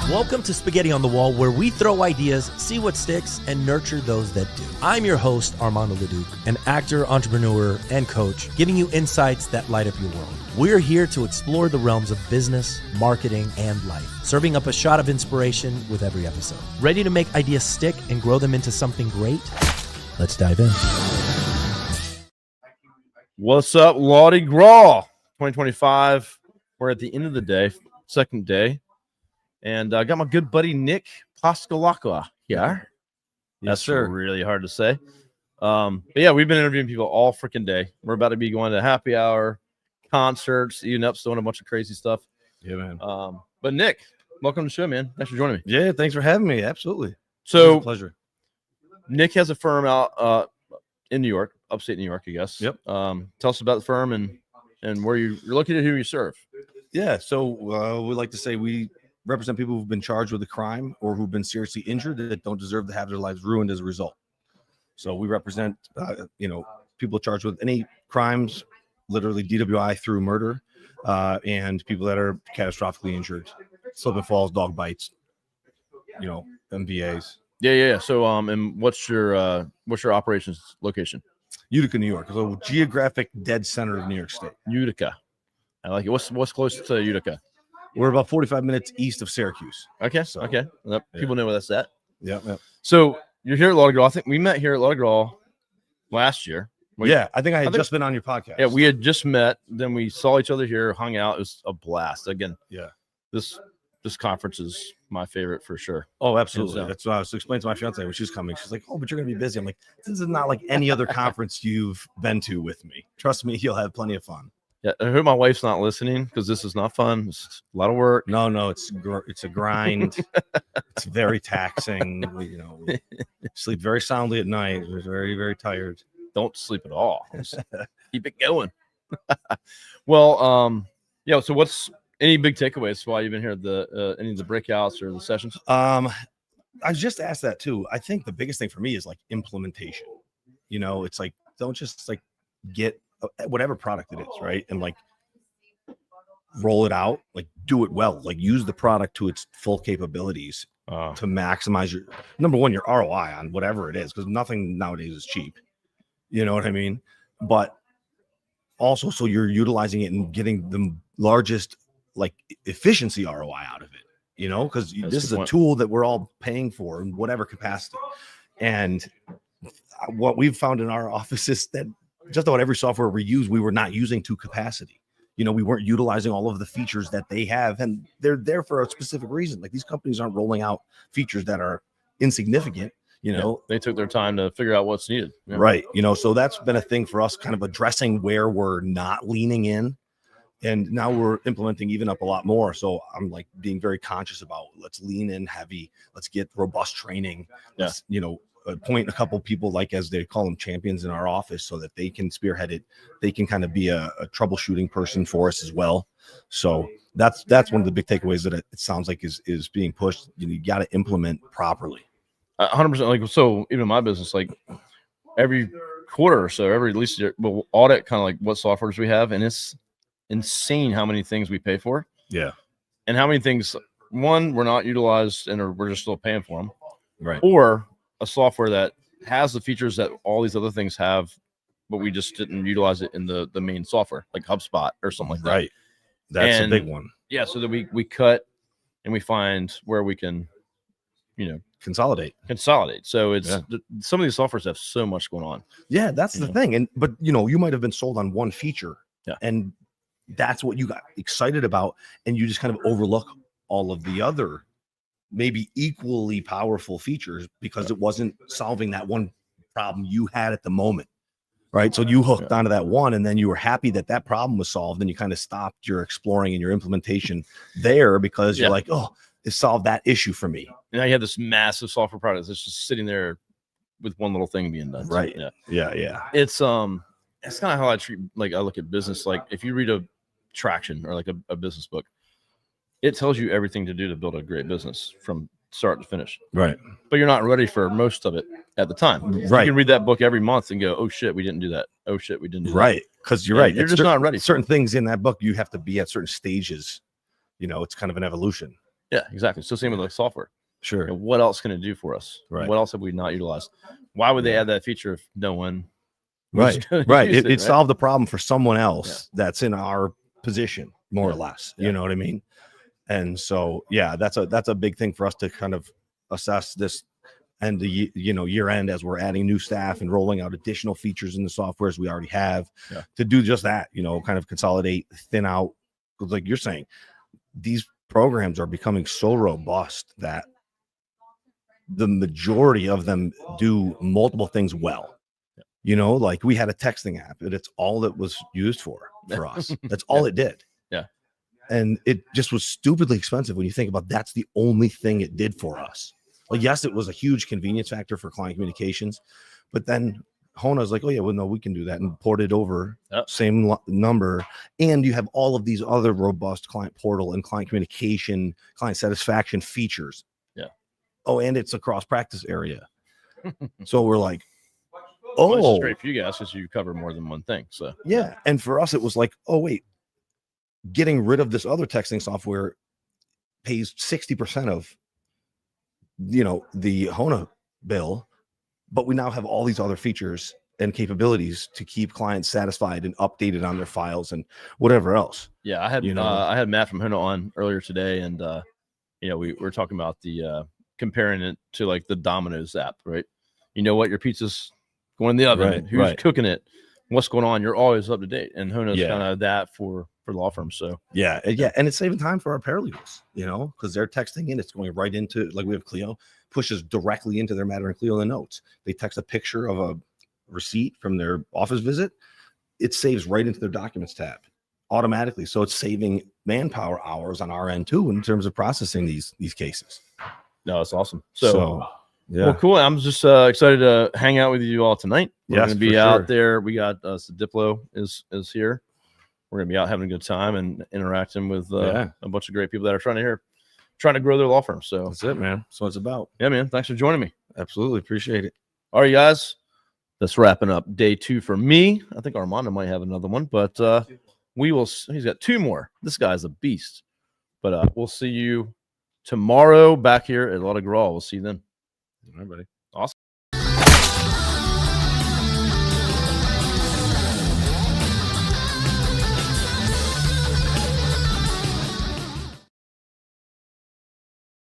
Welcome to Spaghetti on the Wall, where we throw ideas, see what sticks, and nurture those that do. I'm your host, Armando Leduc, an actor, entrepreneur, and coach, giving you insights that light up your world. We're here to explore the realms of business, marketing, and life, serving up a shot of inspiration with every episode. Ready to make ideas stick and grow them into something great? Let's dive in. What's up, Law-Di-Gras 2025. We're at the end of the day, second day. And I got my good buddy Nick Pascalacqua here. That's really hard to say. But yeah, we've been interviewing people all freaking day. We're about to be going to happy hour, concerts, eating up, doing a bunch of crazy stuff. Yeah, man. But Nick, welcome to the show, man. Thanks for joining me. Yeah, thanks for having me. Absolutely. So, a pleasure. Nick has a firm out in New York, upstate New York, I guess. Yep. Tell us about the firm and where you're located, who you serve. Yeah, so we like to say we represent people who've been charged with a crime or who've been seriously injured that don't deserve to have their lives ruined as a result. So we represent, people charged with any crimes, literally DWI through murder, and people that are catastrophically injured, slip and falls, dog bites, MVAs. Yeah. So, and what's your operations location? Utica, New York. So geographic dead center of New York State. Utica. I like it. What's close to Utica? We're about 45 minutes east of Syracuse. Okay. So, Okay. Yep. yeah. People know where that's at. Yep. So you're here at Law-Di-Gras. I think we met here at Law-Di-Gras last year. I think I had just been on your podcast. Yeah, we had just met. Then we saw each other here, hung out. It was a blast. Again, yeah. This conference is my favorite for sure. Oh, absolutely. That's what I was explaining to my fiance when she's coming. She's like, "Oh, but you're gonna be busy." I'm like, "This is not like any other conference you've been to with me. Trust me, you'll have plenty of fun." Yeah, I hope my wife's not listening because this is not fun. It's a lot of work. No, it's a grind. It's very taxing. We sleep very soundly at night. We're very, very tired. Don't sleep at all. Just keep it going. Well, yeah. So, what's any big takeaways while you've been here? Any of the breakouts or the sessions? I just asked that too. I think the biggest thing for me is like implementation. It's like don't just like get whatever product it is, right? And like roll it out, like do it well, like use the product to its full capabilities to maximize your number one, your ROI on whatever it is, because nothing nowadays is cheap. You know what I mean? But also, so you're utilizing it and getting the largest like efficiency ROI out of it, because this is a tool that we're all paying for in whatever capacity. And what we've found in our office is that just about every software we use, we were not using to capacity. We weren't utilizing all of the features that they have, and they're there for a specific reason. Like these companies aren't rolling out features that are insignificant. They took their time to figure out what's needed. Yeah. Right. So that's been a thing for us, kind of addressing where we're not leaning in. And now we're implementing even up a lot more. So I'm like being very conscious about let's lean in heavy. Let's get robust training. Yeah. Let's, appoint a couple people, like as they call them, champions in our office, so that they can spearhead it. They can kind of be a troubleshooting person for us as well. So that's one of the big takeaways that it sounds like is being pushed. You got to implement properly. 100%. Like, so even in my business, like every quarter or so, at least we'll audit kind of like what softwares we have. And it's insane how many things we pay for. Yeah. And how many things, one, we're not utilized and we're just still paying for them. Right. Or a software that has the features that all these other things have, but we just didn't utilize it in the main software, like HubSpot or something like that. Right. That's a big one. Yeah. So that we cut and we find where we can, consolidate. So it's some of these softwares have so much going on. Yeah, that's the thing. But you might have been sold on one feature, and that's what you got excited about, and you just kind of overlook all of the other maybe equally powerful features because it wasn't solving that one problem you had at the moment, right? So you hooked onto that one, and then you were happy that problem was solved, and you kind of stopped your exploring and your implementation there because you're like, oh, it solved that issue for me. And now you have this massive software product that's just sitting there with one little thing being done. Right. So, Yeah. It's kind of how I look at business. Like if you read a Traction or like a business book, it tells you everything to do to build a great business from start to finish. Right. But you're not ready for most of it at the time. Right. You can read that book every month and go, oh shit, we didn't do that. Oh shit, we didn't do that. Right. Because you're right. You're just not ready. Certain things in that book, you have to be at certain stages. It's kind of an evolution. Yeah, exactly. So same with like software. Sure. What else can it do for us? Right. What else have we not utilized? Why would they add that feature if no one Right. It solved the problem for someone else that's in our position, more or less. You know what I mean? And so, yeah, that's a big thing for us to kind of assess this and the year end as we're adding new staff and rolling out additional features in the softwares we already have to do just that. Kind of consolidate, thin out. Because like you're saying, these programs are becoming so robust that the majority of them do multiple things well. Like we had a texting app, and it's all it was used for us. That's all it did. Yeah. And it just was stupidly expensive when you think about that's the only thing it did for us. Like, yes, it was a huge convenience factor for client communications, but then Hona's like, oh yeah, well, no, we can do that, and port it over, same number. And you have all of these other robust client portal and client communication, client satisfaction features. Yeah. Oh, and it's a cross practice area. So we're like, well, this is great for you guys because you cover more than one thing. So yeah. And for us, it was like, oh, wait, getting rid of this other texting software pays 60% of, the Hona bill, but we now have all these other features and capabilities to keep clients satisfied and updated on their files and whatever else. Yeah. I had Matt from Hona on earlier today, and, we were talking about the, comparing it to like the Domino's app, right? You know what, your pizza's going in the oven, who's cooking it, what's going on, you're always up to date. And Hona's kind of that for law firms. So yeah, and it's saving time for our paralegals, because they're texting in, it's going right into, like we have Clio, pushes directly into their Matter and Clio in the notes. They text a picture of a receipt from their office visit, it saves right into their documents tab automatically. So it's saving manpower hours on our end too in terms of processing these cases. No, it's awesome. So yeah. Well, cool. I'm just excited to hang out with you all tonight. We're going to be out there. We got Diplo is here. We're going to be out having a good time and interacting with a bunch of great people that are trying to grow their law firm. So that's it, man. That's what it's about. Yeah, man. Thanks for joining me. Absolutely. Appreciate it. All right, guys. That's wrapping up day 2 for me. I think Armando might have another one, but he's got 2 more. This guy's a beast. But we'll see you tomorrow back here at Law-Di-Gras. We'll see you then. All right, buddy. Awesome.